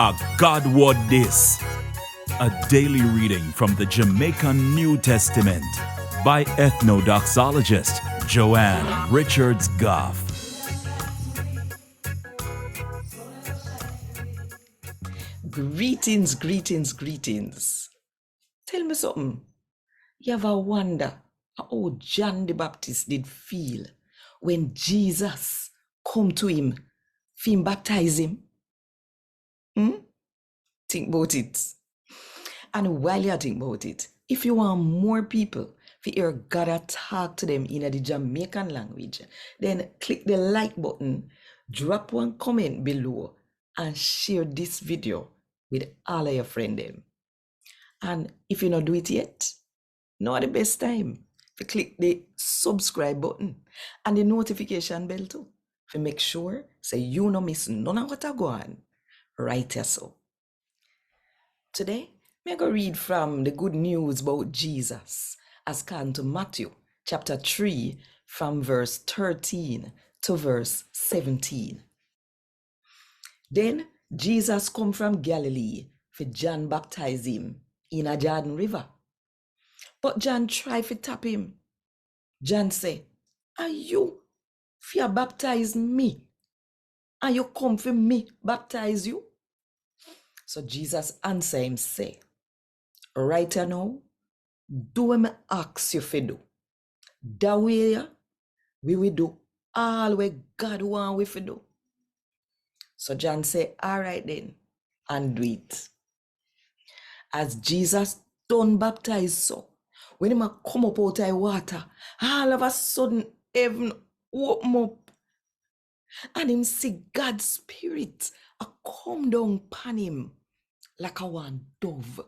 A God Word This. A daily reading from the Jamaican New Testament by Ethnodoxologist Joanne Richards Goffe. Greetings, greetings, greetings. Tell me something. You ever wonder how John the Baptist did feel when Jesus come to him, for him baptize him? Think about it. And while you think about it, if you want more people to hear God talk to them in the Jamaican language, then click the like button, drop one comment below, and share this video with all of your friends. And if you not do it yet, now the best time to click the subscribe button and the notification bell too, to make sure so you no miss none of what I go on right here. So today, I'm going to read from the good news about Jesus as come to Matthew chapter 3 from verse 13 to verse 17. Then Jesus come from Galilee for John baptize him in a Jordan River. But John try to tap him. John say, "Are you fear baptize me? And you come for me baptize you?" So Jesus answer him say, "Right now, do what me ask you for do. That way, we will do all what God want we to do." So John say, "All right then, and do it." As Jesus done baptize so, when him a come up out of the water, all of a sudden heaven open up, and him see God's spirit a come down upon him like a one dove.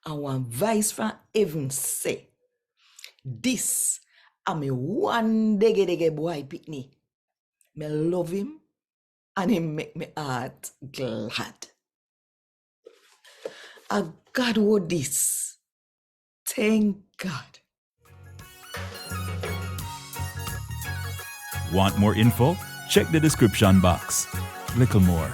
And one voice from heaven say, "This am a one DEGE-DEGE boy PIKNI. Me love him and he make me heart glad." A God word this. Thank God. Want more info? Check the description box. Little more.